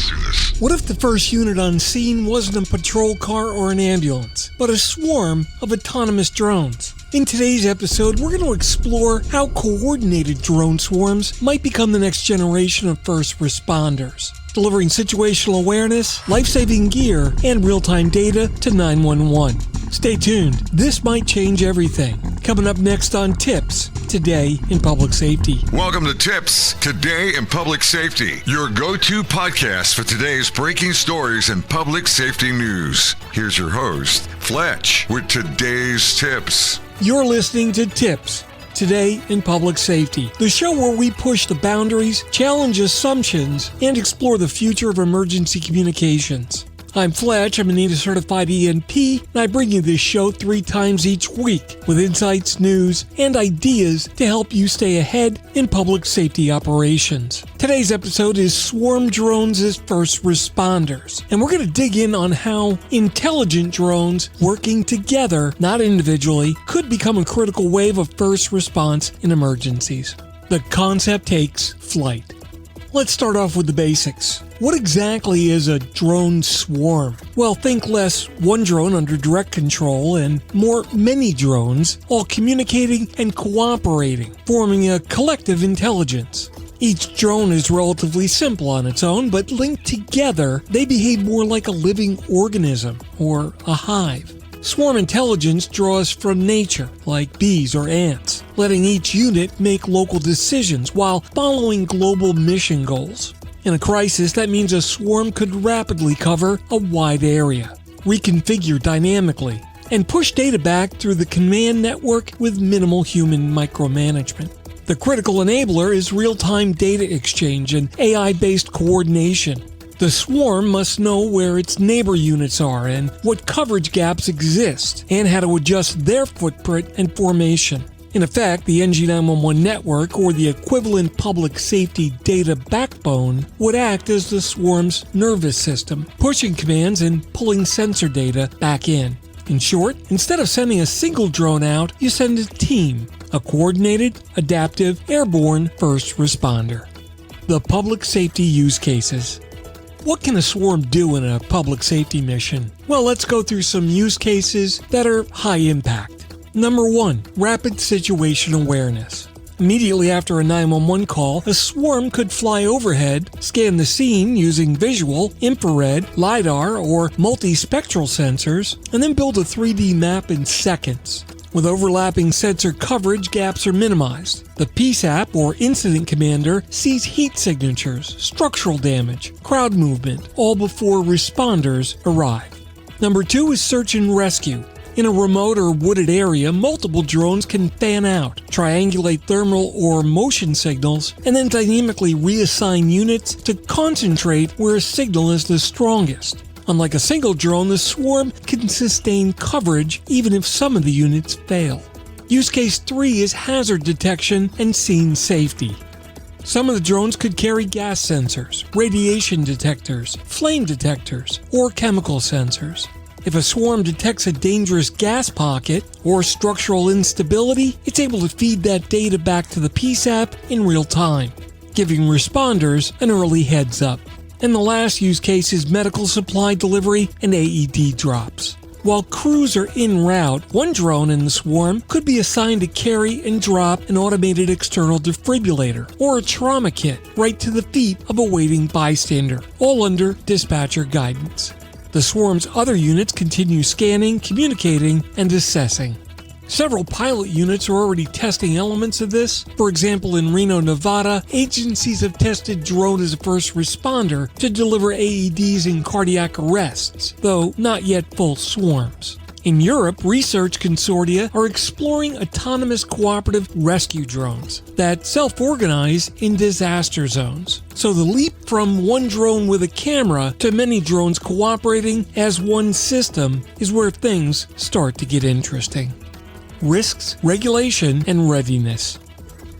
do this. What if the first unit on scene wasn't a patrol car or an ambulance, but a swarm of autonomous drones? In today's episode, we're going to explore how coordinated drone swarms might become the next generation of first responders, delivering situational awareness, life-saving gear, and real-time data to 911. Stay tuned. This might change everything. Coming up next on TiPS, Today in Public Safety. Welcome to TiPS, Today in Public Safety, your go-to podcast for today's breaking stories and public safety news. Here's your host, Fletch, with today's tips. You're listening to TiPS, Today in Public Safety, the show where we push the boundaries, challenge assumptions, and explore the future of emergency communications. I'm Fletch, I'm an ANTA-certified ENP, and I bring you this show 3 times each week with insights, news, and ideas to help you stay ahead in public safety operations. Today's episode is Swarm Drones as First Responders, and we're going to dig in on how intelligent drones working together, not individually, could become a critical wave of first response in emergencies. The concept takes flight. Let's start off with the basics. What exactly is a drone swarm? Well, think less one drone under direct control and more many drones, all communicating and cooperating, forming a collective intelligence. Each drone is relatively simple on its own, but linked together, they behave more like a living organism or a hive. Swarm intelligence draws from nature, like bees or ants, letting each unit make local decisions while following global mission goals. In a crisis, that means a swarm could rapidly cover a wide area, reconfigure dynamically, and push data back through the command network with minimal human micromanagement. The critical enabler is real-time data exchange and AI-based coordination. The swarm must know where its neighbor units are and what coverage gaps exist, and how to adjust their footprint and formation. In effect, the NG911 network, or the equivalent public safety data backbone, would act as the swarm's nervous system, pushing commands and pulling sensor data back in. In short, instead of sending a single drone out, you send a team, a coordinated, adaptive, airborne first responder. The public safety use cases. What can a swarm do in a public safety mission? Well, let's go through some use cases that are high impact. Number 1, rapid situation awareness. Immediately after a 911 call, a swarm could fly overhead, scan the scene using visual, infrared, LiDAR, or multispectral sensors, and then build a 3D map in seconds. With overlapping sensor coverage, gaps are minimized. The PSAP, or Incident Commander, sees heat signatures, structural damage, crowd movement, all before responders arrive. Number 2 is search and rescue. In a remote or wooded area, multiple drones can fan out, triangulate thermal or motion signals, and then dynamically reassign units to concentrate where a signal is the strongest. Unlike a single drone, the swarm can sustain coverage even if some of the units fail. Use case 3 is hazard detection and scene safety. Some of the drones could carry gas sensors, radiation detectors, flame detectors, or chemical sensors. If a swarm detects a dangerous gas pocket or structural instability, it's able to feed that data back to the PSAP in real time, giving responders an early heads up. And the last use case is medical supply delivery and AED drops. While crews are en route, one drone in the swarm could be assigned to carry and drop an automated external defibrillator or a trauma kit right to the feet of a waiting bystander, all under dispatcher guidance. The swarm's other units continue scanning, communicating, and assessing. Several pilot units are already testing elements of this. For example, in Reno, Nevada, agencies have tested drone as a first responder to deliver AEDs in cardiac arrests, though not yet full swarms. In Europe, research consortia are exploring autonomous cooperative rescue drones that self-organize in disaster zones. So the leap from one drone with a camera to many drones cooperating as one system is where things start to get interesting. Risks, regulation, and readiness.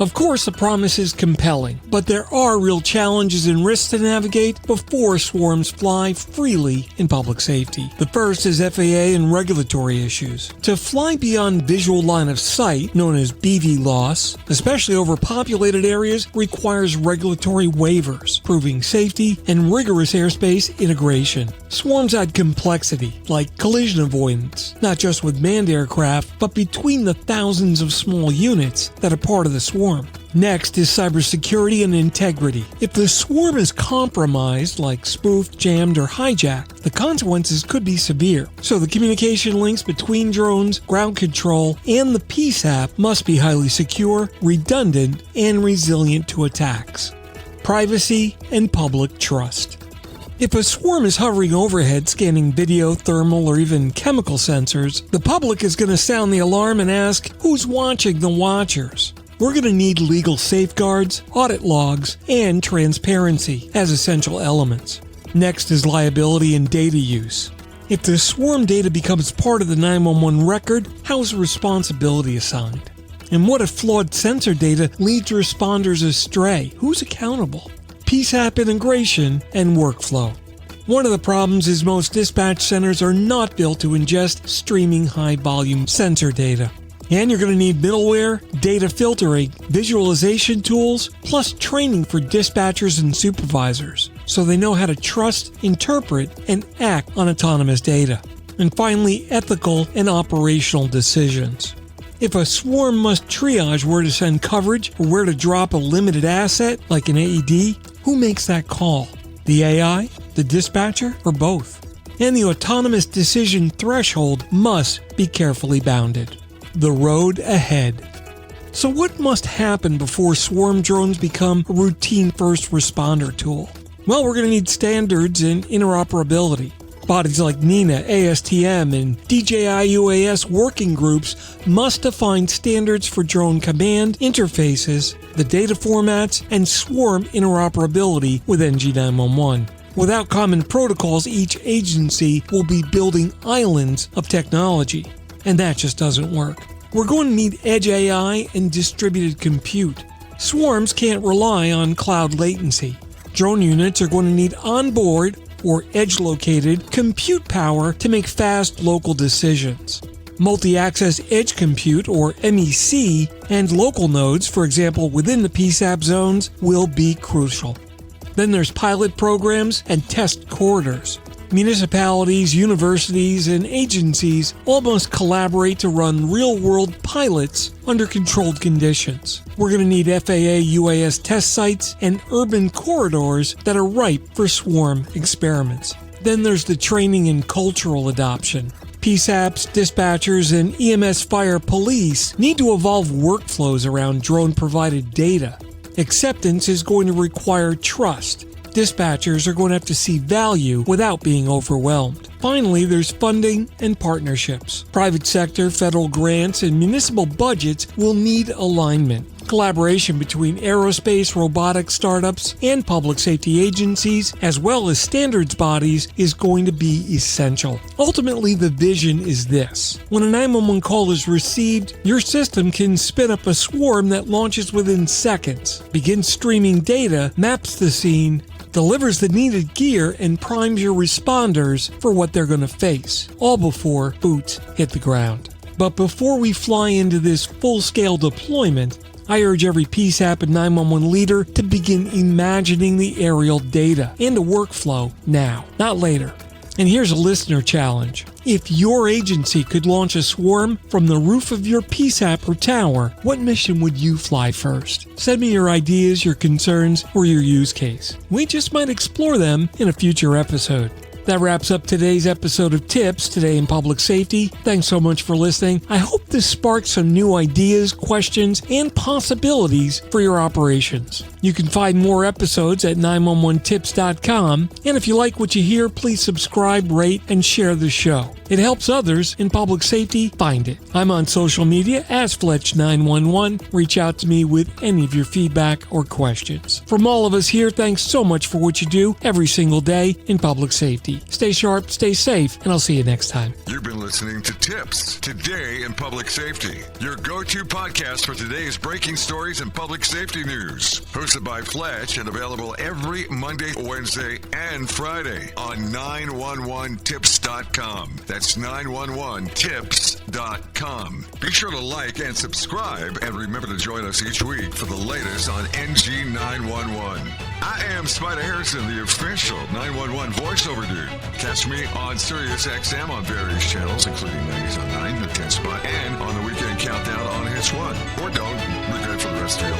Of course, the promise is compelling, but there are real challenges and risks to navigate before swarms fly freely in public safety. The first is FAA and regulatory issues. To fly beyond visual line of sight, known as BV loss, especially over populated areas, requires regulatory waivers, proving safety and rigorous airspace integration. Swarms add complexity, like collision avoidance, not just with manned aircraft, but between the thousands of small units that are part of the swarm. Next is cybersecurity and integrity. If the swarm is compromised, like spoofed, jammed, or hijacked, the consequences could be severe. So the communication links between drones, ground control, and the PSAP must be highly secure, redundant, and resilient to attacks. Privacy and public trust. If a swarm is hovering overhead scanning video, thermal, or even chemical sensors, the public is going to sound the alarm and ask, who's watching the watchers? We're going to need legal safeguards, audit logs, and transparency as essential elements. Next is liability and data use. If the swarm data becomes part of the 911 record, how is responsibility assigned? And what if flawed sensor data leads responders astray? Who's accountable? PSAP integration and workflow. One of the problems is most dispatch centers are not built to ingest streaming high-volume sensor data. And you're going to need middleware, data filtering, visualization tools, plus training for dispatchers and supervisors, so they know how to trust, interpret, and act on autonomous data. And finally, ethical and operational decisions. If a swarm must triage where to send coverage or where to drop a limited asset, like an AED, who makes that call? The AI, the dispatcher, or both? And the autonomous decision threshold must be carefully bounded. The road ahead. So what must happen before swarm drones become a routine first responder tool? Well, we're going to need standards and interoperability. Bodies like NENA, ASTM, and DJI-UAS working groups must define standards for drone command, interfaces, the data formats, and swarm interoperability with NG911. Without common protocols, each agency will be building islands of technology. And that just doesn't work. We're going to need edge AI and distributed compute. Swarms can't rely on cloud latency. Drone units are going to need onboard or edge-located compute power to make fast local decisions. Multi-access edge compute, or MEC, and local nodes, for example within the PSAP zones, will be crucial. Then there's pilot programs and test corridors. Municipalities, universities, and agencies all must collaborate to run real-world pilots under controlled conditions. We're going to need FAA UAS test sites and urban corridors that are ripe for swarm experiments. Then there's the training and cultural adoption. PSAPs, dispatchers, and EMS fire police need to evolve workflows around drone-provided data. Acceptance is going to require trust. Dispatchers are going to have to see value without being overwhelmed. Finally, there's funding and partnerships. Private sector, federal grants, and municipal budgets will need alignment. Collaboration between aerospace, robotics startups, and public safety agencies, as well as standards bodies, is going to be essential. Ultimately, the vision is this. When a 911 call is received, your system can spin up a swarm that launches within seconds, begins streaming data, maps the scene, delivers the needed gear, and primes your responders for what they're going to face, all before boots hit the ground. But before we fly into this full-scale deployment, I urge every PSAP and 911 leader to begin imagining the aerial data and a workflow now, not later. And here's a listener challenge. If your agency could launch a swarm from the roof of your PSAP or tower, what mission would you fly first? Send me your ideas, your concerns, or your use case. We just might explore them in a future episode. That wraps up today's episode of TiPS, Today in Public Safety. Thanks so much for listening. I hope this sparked some new ideas, questions, and possibilities for your operations. You can find more episodes at 911tips.com. And if you like what you hear, please subscribe, rate, and share the show. It helps others in public safety find it. I'm on social media as Fletch911. Reach out to me with any of your feedback or questions. From all of us here, thanks so much for what you do every single day in public safety. Stay sharp, stay safe, and I'll see you next time. You've been listening to TiPS, Today in Public Safety, your go-to podcast for today's breaking stories and public safety news. Hosted by Fletch and available every Monday, Wednesday, and Friday on 911tips.com. That's 911tips.com. Be sure to like and subscribe, and remember to join us each week for the latest on NG911. I am Spider Harrison, the official 911 voiceover dude. Catch me on Sirius XM on various channels, including 90s on 9, the 10 spot, and on the weekend countdown on Hits 1. Or don't. Regret for the rest of your life.